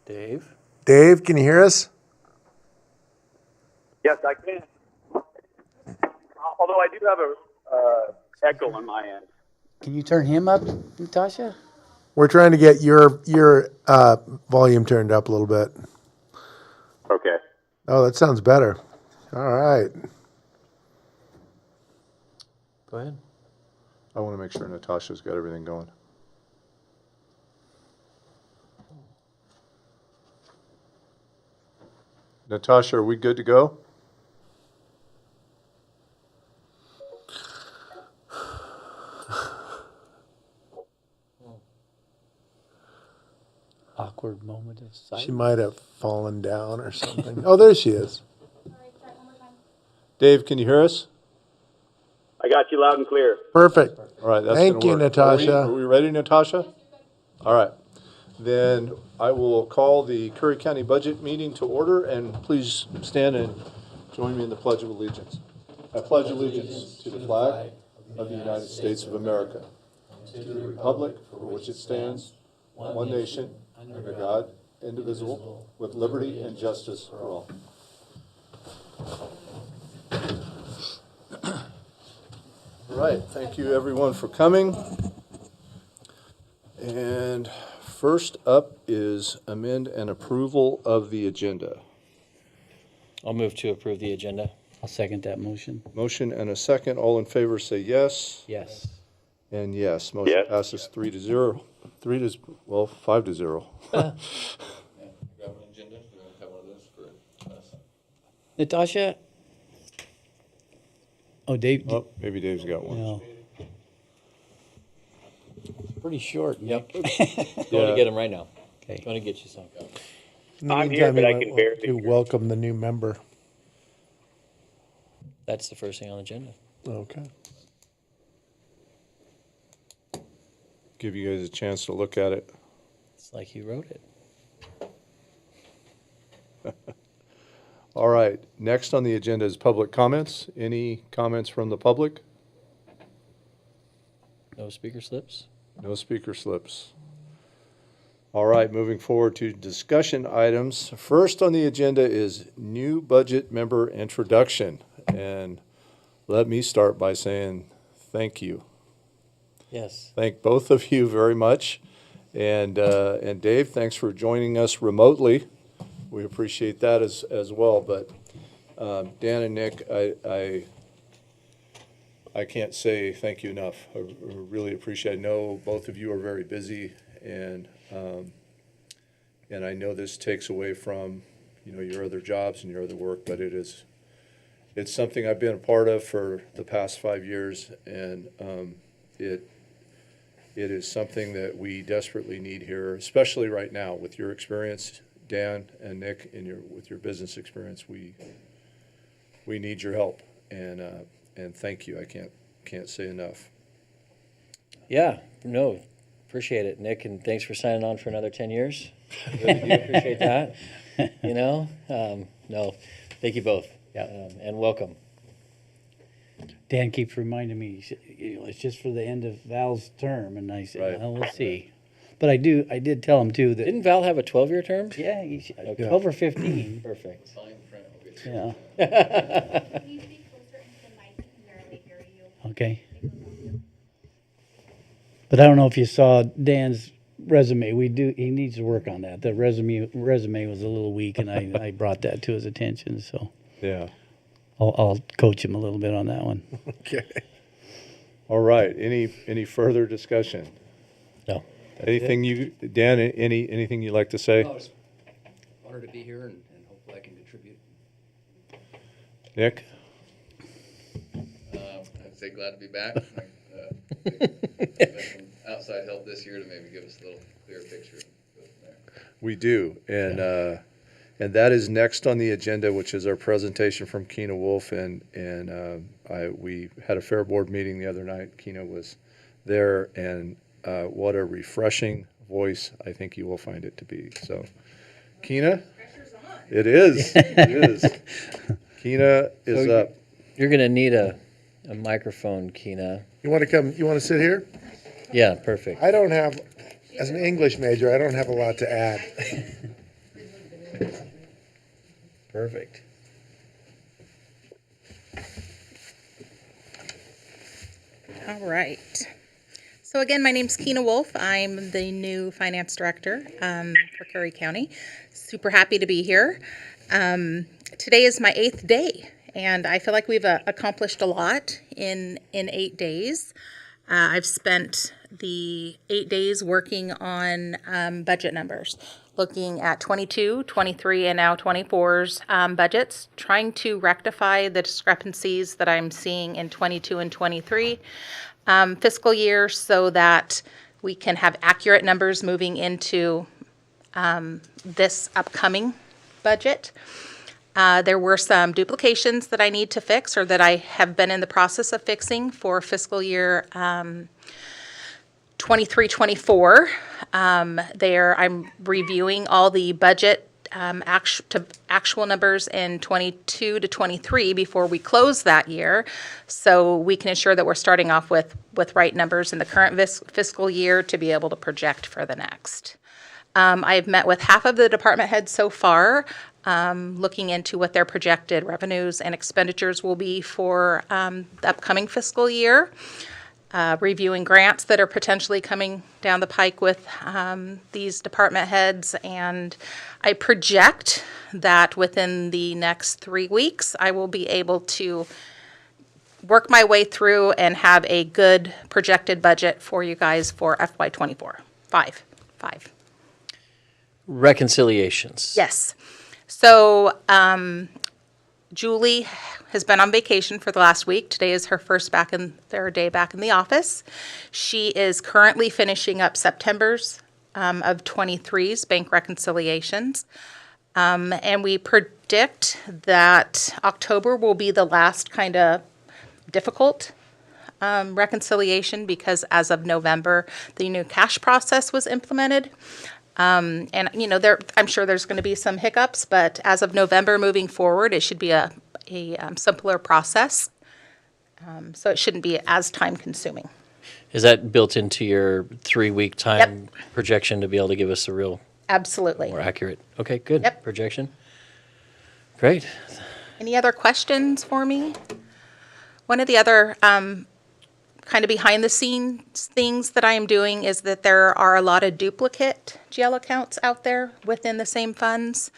Dave? Dave, can you hear us? Yes, I can. Although I do have a echo on my end. Can you turn him up, Natasha? We're trying to get your volume turned up a little bit. Okay. Oh, that sounds better. All right. Go ahead. I want to make sure Natasha's got everything going. Natasha, are we good to go? Awkward moment of silence. She might have fallen down or something. Oh, there she is. Dave, can you hear us? I got you loud and clear. Perfect. All right, that's Thank gonna you, work. Natasha. Are we ready, Natasha? All right. Then I will call the Curry County Budget Meeting to order, and please stand and join me in the Pledge of Allegiance. I pledge allegiance to the flag of the United States of America, to the republic for which it stands, one nation, under God, indivisible, with liberty and justice for all. All right, thank you everyone for coming. And first up is amend and approval of the agenda. I'll move to approve the agenda. I'll second that motion. Motion and a second. All in favor say yes. Yes. And yes, motion Yes. passes 3-0. 5-0. Natasha? Oh, Dave, Oh, maybe Dave's got one. no. Pretty short. Yep. Nick. Going to get him right now. Okay. Going to get you some. In the I'm here, meantime, but you I might can want barely to hear. welcome the new member. That's the first thing on the agenda. Okay. Give you guys a chance to look at it. It's like you wrote it. All right, next on the agenda is public comments. Any comments from the public? No speaker slips? No speaker slips. All right, moving forward to discussion items. First on the agenda is new budget member introduction. And let me start by saying thank you. Yes. Thank both of you very much. And Dave, thanks for joining us remotely. We appreciate that as well. But Dan and Nick, I can't say thank you enough. I really appreciate it. I know both of you are very busy, and I know this takes away from, your other jobs and your other work, but it's something I've been a part of for the past 5 years, and it is something that we desperately need here, especially right now with your experience, Dan and Nick, with your business experience. We need your help, and thank you. I can't say enough. Yeah. No. Appreciate it, Nick, and thanks for signing on for another 10 years. Really do appreciate that. No, thank you both. Yeah. And welcome. Dan keeps reminding me, it's just for the end of Val's term, and I said, Right. well, we'll see. But I did tell him too that, Didn't Val have a 12-year term? yeah, Okay. 12 or 15. Perfect. Yeah, Can you speak closer into the mic? I can barely hear you. okay. But I don't know if you saw Dan's resume. He needs to work on that. The resume was a little weak, and I brought that to his attention, so Yeah. I'll coach him a little bit on that one. Okay. All right. Any further discussion? No. Anything Dan? Anything you'd like to say? No, just honored to be here and hopefully I can contribute. Nick? I'd say glad to be back. Get some outside help this year to maybe give us a little clearer picture. And go from there. We do, and that is next on the agenda, which is our presentation from Keena Wolf, and we had a fair board meeting the other night. Keena was there, and what a refreshing voice I think you will find it to be. So, Keena, it is. Keena is So up. You're going to need a microphone, Keena. You want to come? You want to sit here? Yeah, perfect. I don't have, as an English major, I don't have a lot to add. Perfect. All right. So again, my name's Keena Wolf. I'm the new finance director for Curry County. Super happy to be here. Today is my 8th day, and I feel like we've accomplished a lot in 8 days. I've spent the 8 days working on budget numbers, looking at 22, 23, and now 24's budgets, trying to rectify the discrepancies that I'm seeing in 22 and 23 fiscal year so that we can have accurate numbers moving into this upcoming budget. There were some duplications that I need to fix or that I have been in the process of fixing for fiscal year 23-24. I'm reviewing all the budget actual numbers in 22 to 23 before we close that year, so we can ensure that we're starting off with right numbers in the current fiscal year to be able to project for the next. I've met with half of the department heads so far, looking into what their projected revenues and expenditures will be for the upcoming fiscal year. Reviewing grants that are potentially coming down the pike with these department heads, and I project that within the next 3 weeks I will be able to work my way through and have a good projected budget for you guys for FY24. Five. Reconciliations. Yes. So Julie has been on vacation for the last week. Today is her third day back in the office. She is currently finishing up September's of 23's bank reconciliations. And we predict that October will be the last kind of difficult reconciliation because as of November, the new cash process was implemented. And, I'm sure there's going to be some hiccups, but as of November moving forward, it should be a simpler process. So it shouldn't be as time consuming. Is that built into your 3-week time projection to be able to give us a real Absolutely. more accurate? Okay, good. Yep. Projection. Great. Any other questions for me? One of the other kind of behind the scenes things that I am doing is that there are a lot of duplicate GL accounts out there within the same funds.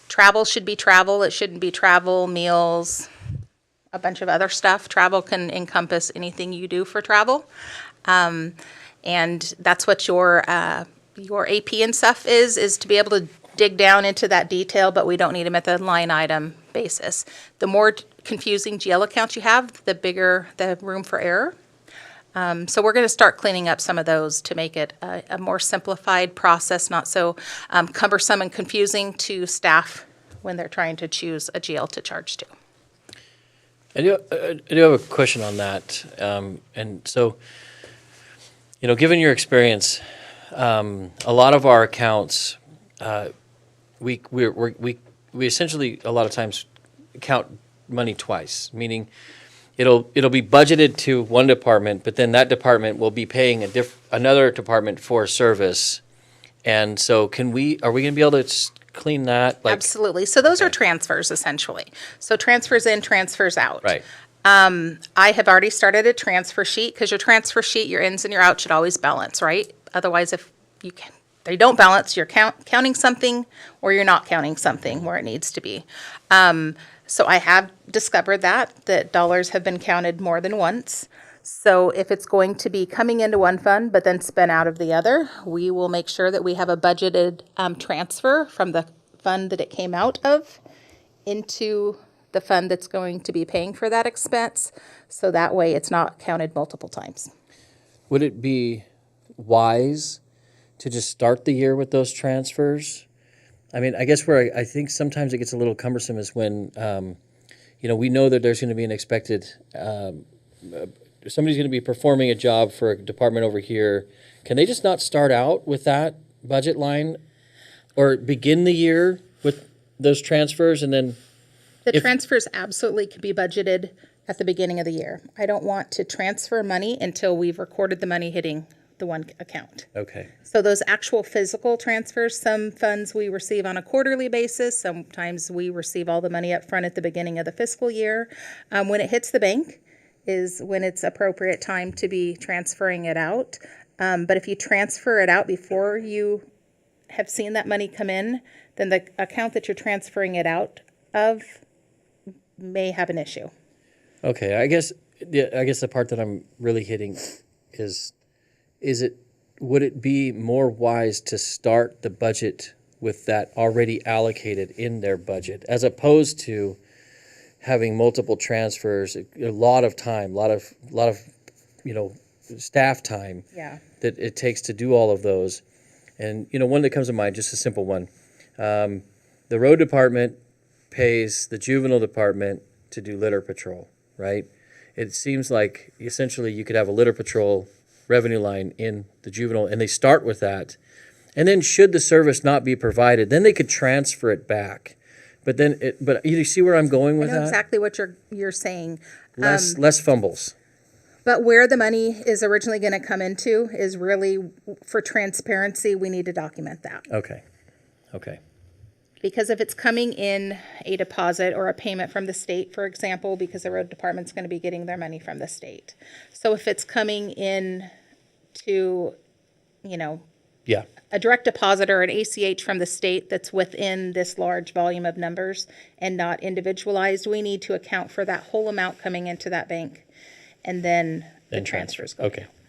Travel should be travel. It shouldn't be travel, meals, a bunch of other stuff. Travel can encompass anything you do for travel. And that's what your AP and stuff is to be able to dig down into that detail, but we don't need them at the line item basis. The more confusing GL accounts you have, the bigger the room for error. So we're going to start cleaning up some of those to make it a more simplified process, not so cumbersome and confusing to staff when they're trying to choose a GL to charge to. I do have a question on that. And so, given your experience, a lot of our accounts, we essentially a lot of times count money twice, meaning it'll be budgeted to one department, but then that department will be paying another department for a service. And so are we going to be able to clean that? Absolutely. So those are transfers essentially. So transfers in, transfers out. Right. I have already started a transfer sheet because your transfer sheet, your ins and your outs should always balance, right? Otherwise, if they don't balance, you're counting something or you're not counting something where it needs to be. So I have discovered that dollars have been counted more than once. So if it's going to be coming into one fund but then spent out of the other, we will make sure that we have a budgeted transfer from the fund that it came out of into the fund that's going to be paying for that expense. So that way it's not counted multiple times. Would it be wise to just start the year with those transfers? I mean, I guess where I think sometimes it gets a little cumbersome is when, we know that there's going to be an expected, somebody's going to be performing a job for a department over here. Can they just not start out with that budget line or begin the year with those transfers and then? The transfers absolutely can be budgeted at the beginning of the year. I don't want to transfer money until we've recorded the money hitting the one account. Okay. So those actual physical transfers, some funds we receive on a quarterly basis. Sometimes we receive all the money up front at the beginning of the fiscal year. When it hits the bank is when it's appropriate time to be transferring it out. But if you transfer it out before you have seen that money come in, then the account that you're transferring it out of may have an issue. Okay, I guess the part that I'm really hitting is would it be more wise to start the budget with that already allocated in their budget as opposed to having multiple transfers, a lot of time, a lot of staff time Yeah. that it takes to do all of those. And one that comes to mind, just a simple one. The road department pays the juvenile department to do litter patrol, right? It seems like essentially you could have a litter patrol revenue line in the juvenile, and they start with that. And then should the service not be provided, then they could transfer it back. But you see where I'm going I with know that? exactly what you're saying. Less fumbles. But where the money is originally going to come into is really for transparency. We need to document that. Okay. Because if it's coming in a deposit or a payment from the state, for example, because the road department's going to be getting their money from the state. So if it's coming in to, Yeah. a direct deposit or an ACH from the state that's within this large volume of numbers and not individualized, we need to account for that whole amount coming into that bank. And then the transfers go.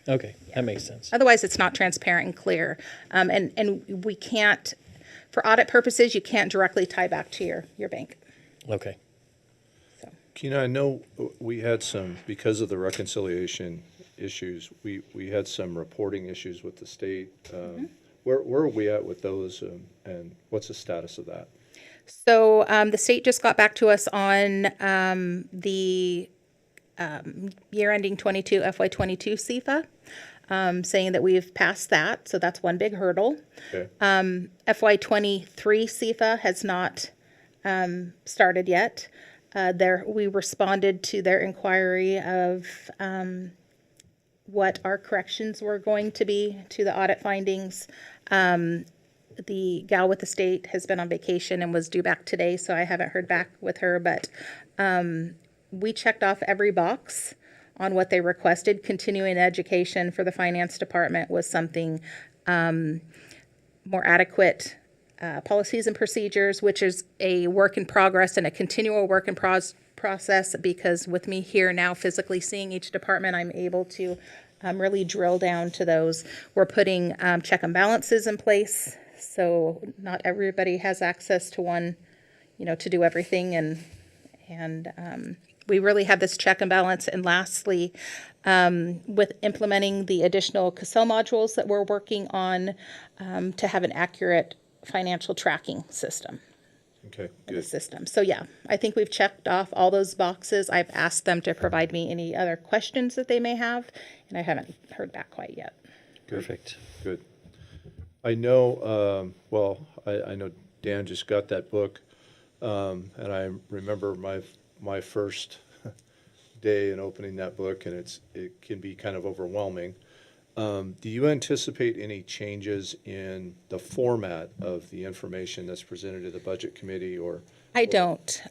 Okay. That makes sense. Otherwise, it's not transparent and clear. And we can't, for audit purposes, you can't directly tie back to your bank. Okay. Keena, I know we had some, because of the reconciliation issues, we had some reporting issues with the state. Where are we at with those, and what's the status of that? So the state just got back to us on the year ending 22, FY 22 CFA, saying that we've passed that. So that's one big hurdle. Okay. FY 23 CFA has not started yet. We responded to their inquiry of what our corrections were going to be to the audit findings. The gal with the state has been on vacation and was due back today, so I haven't heard back with her, but we checked off every box on what they requested. Continuing education for the finance department was something more adequate policies and procedures, which is a work in progress and a continual work in process, because with me here now physically seeing each department, I'm able to really drill down to those. We're putting check and balances in place, so not everybody has access to one, to do everything, and we really have this check and balance. And lastly, with implementing the additional Cassell modules that we're working on to have an accurate financial tracking system. Okay, The good. system. So yeah, I think we've checked off all those boxes. I've asked them to provide me any other questions that they may have, and I haven't heard back quite yet. Perfect. Good. I know, I know Dan just got that book, and I remember my first day in opening that book, and it can be kind of overwhelming. Do you anticipate any changes in the format of the information that's presented to the Budget Committee, or? I don't.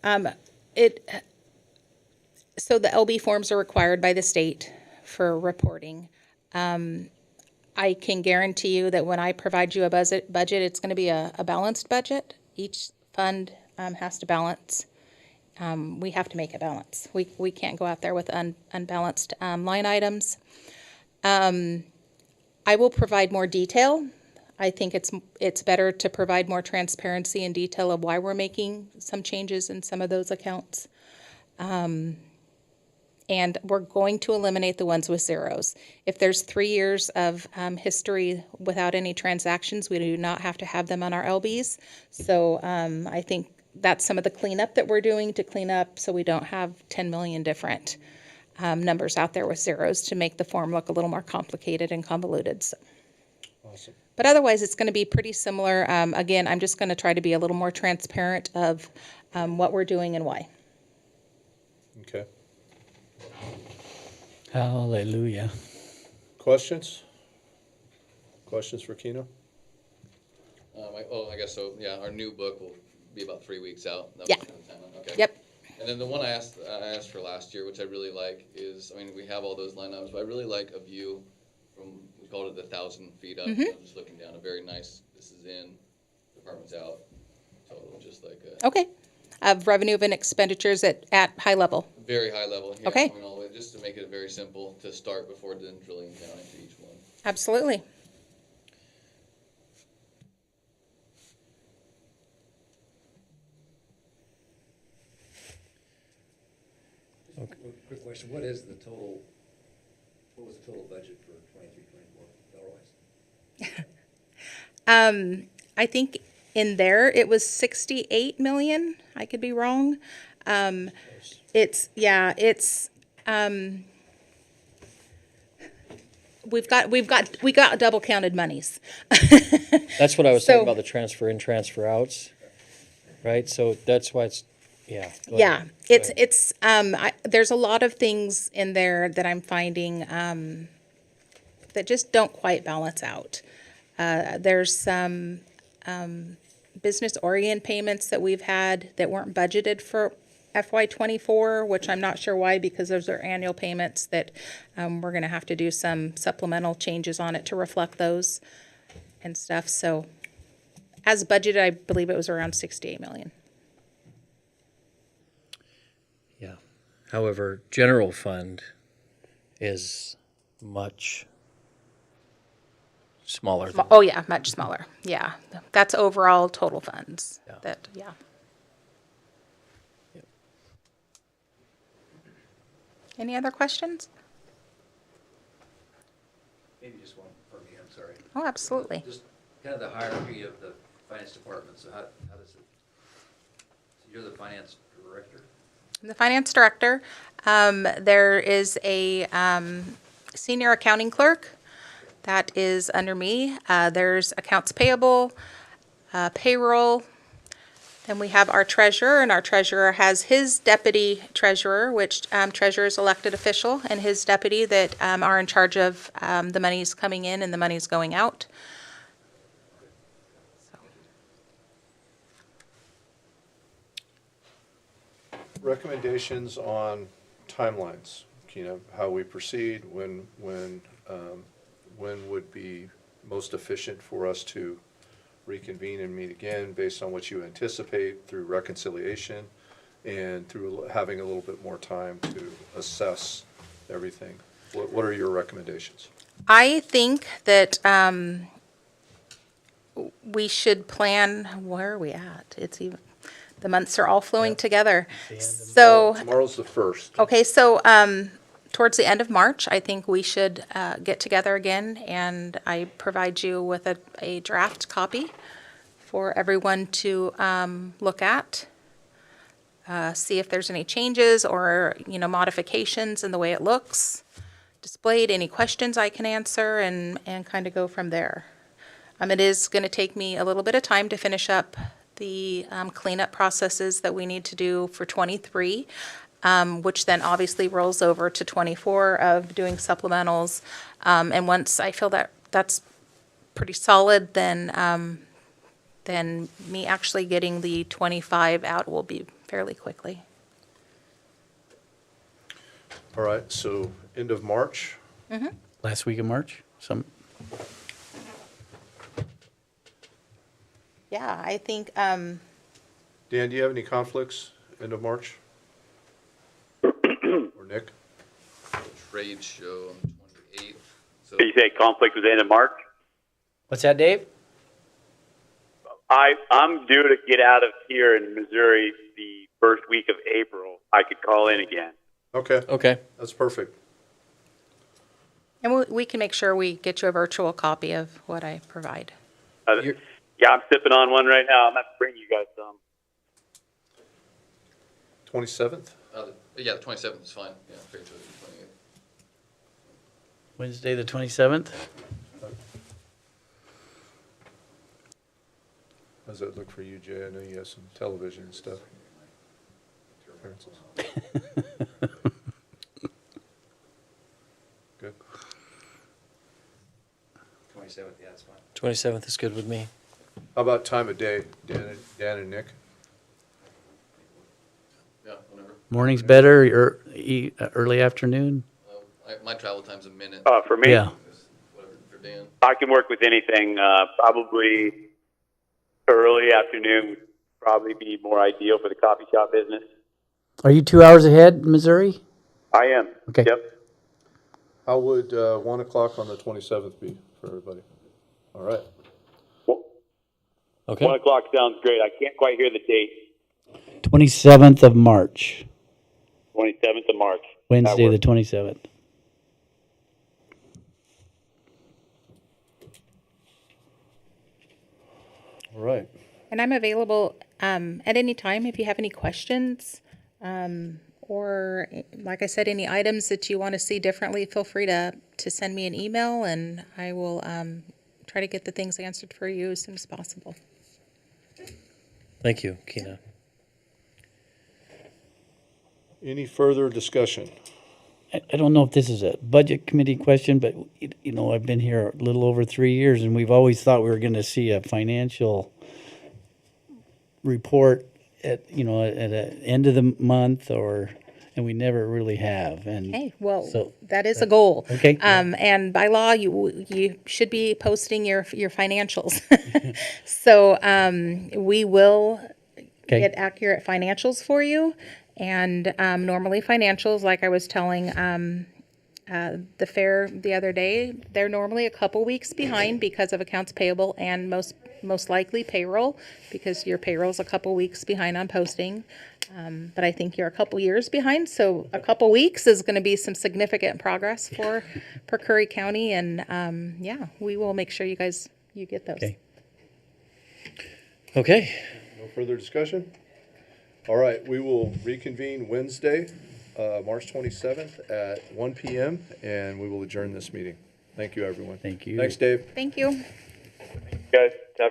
So the LB forms are required by the state for reporting. I can guarantee you that when I provide you a budget, it's going to be a balanced budget. Each fund has to balance. We have to make it balance. We can't go out there with unbalanced line items. I will provide more detail. I think it's better to provide more transparency and detail of why we're making some changes in some of those accounts. And we're going to eliminate the ones with zeros. If there's 3 years of history without any transactions, we do not have to have them on our LBs. So I think that's some of the cleanup that we're doing to clean up so we don't have 10 million different numbers out there with zeros to make the form look a little more complicated and convoluted. So. Awesome. But otherwise, it's going to be pretty similar. Again, I'm just going to try to be a little more transparent of what we're doing and why. Okay. Hallelujah. Questions? Questions for Keno? I guess so, yeah, our new book will be about 3 weeks out. That Yeah. was the timeline, okay. Yep. And then the one I asked for last year, which I really like, is, I mean, we have all those line items, but I really like a view from, we called it the 1,000 feet up, just looking down, a very nice, this is in, department's out, so just like a Okay. Of revenue and expenditures at high level. very high level. Yeah, Okay. I mean, all the way, just to make it very simple to start before then drilling down into each one. Absolutely. Quick question, what was the total budget for 23, 24, dollar-wise? I think in there it was 68 million. I could be wrong. We got double counted monies. That's what I was So- talking about, the transfer in, transfer outs, right? So that's why it's, yeah. go Yeah, ahead. there's a lot of things in there that I'm finding that just don't quite balance out. There's some business orient payments that we've had that weren't budgeted for FY '24, which I'm not sure why, because those are annual payments that we're gonna have to do some supplemental changes on it to reflect those and stuff. So as budgeted, I believe it was around 68 million. Yeah. However, general fund is much smaller than, Oh, yeah, much smaller. Yeah, that's overall total funds. Yeah. That, yeah. Any other questions? Maybe just one for me, I'm sorry. Oh, absolutely. Just kind of the hierarchy of the finance department, so how does it, so you're the finance director? I'm the finance director. There is a senior accounting clerk that is under me. There's accounts payable, payroll. Then we have our treasurer, and our treasurer has his deputy treasurer, which treasurer is elected official, and his deputy that are in charge of the monies coming in and the monies going out. So, Recommendations on timelines, Keno, how we proceed, when would be most efficient for us to reconvene and meet again based on what you anticipate through reconciliation and through having a little bit more time to assess everything. What are your recommendations? I think that we should plan, where are we at? It's even, the months are all flowing together. So, Tomorrow's the 1st. okay, so towards the end of March, I think we should get together again, and I provide you with a draft copy for everyone to look at. See if there's any changes or, modifications in the way it looks displayed, any questions I can answer, and kind of go from there. It is going to take me a little bit of time to finish up the cleanup processes that we need to do for '23, which then obviously rolls over to '24 of doing supplementals. And once I feel that that's pretty solid, then me actually getting the 25 out will be fairly quickly. All right, so end of March. Last week of March, Yeah, I think, Dan, do you have any conflicts end of March? Or Nick? Trade show on the 28th, so You say conflict with the end of March? what's that, Dave? I'm due to get out of here in Missouri the first week of April. I could call in again. Okay, okay. that's perfect. and we can make sure we get you a virtual copy of what I provide. Yeah, I'm sipping on one right now. I'm going to bring you guys some. 27th? yeah, the 27th is fine, yeah, fair to the 28th. Wednesday, the 27th? How does that look for you, Jay? I know you have some television and stuff. Appearances. Good. 27th, yeah, it's 27th is good with me. How about time of day, Dan and Nick? Yeah, whatever. Morning's better, or early afternoon? My travel time's a minute. For me, Yeah. Whatever for Dan. I can work with anything. Probably early afternoon would probably be more ideal for the coffee shop business. Are you 2 hours ahead, Missouri? I am. Okay. Yep. How would 1 o'clock on the 27th be for everybody? All right. Well, Okay. 1 o'clock sounds great. I can't quite hear the date. 27th of March, 27th of March. Wednesday That the works. 27th. All right. And I'm available at any time if you have any questions, or like I said, any items that you want to see differently. Feel free to send me an email, and I will try to get the things answered for you as soon as possible. Thank you, Keena. Any further discussion? I don't know if this is a budget committee question, but you know, I've been here a little over 3 years, and we've always thought we were going to see a financial report at the end of the month, and we never really have. And Okay, well, so that is a goal. Okay. And by law, you should be posting your financials. So we will Okay. get accurate financials for you. And normally financials, like I was telling the fair the other day, they're normally a couple weeks behind because of accounts payable and most likely payroll, because your payroll's a couple weeks behind on posting. But I think you're a couple years behind, so a couple weeks is going to be some significant progress for Curry County, and yeah, we will make sure you get those. Okay. Okay. No further discussion? All right, we will reconvene Wednesday, March 27th at 1 p.m., and we will adjourn this meeting. Thank you, everyone. Thank you. Thanks, Dave. Thank you. Guys, have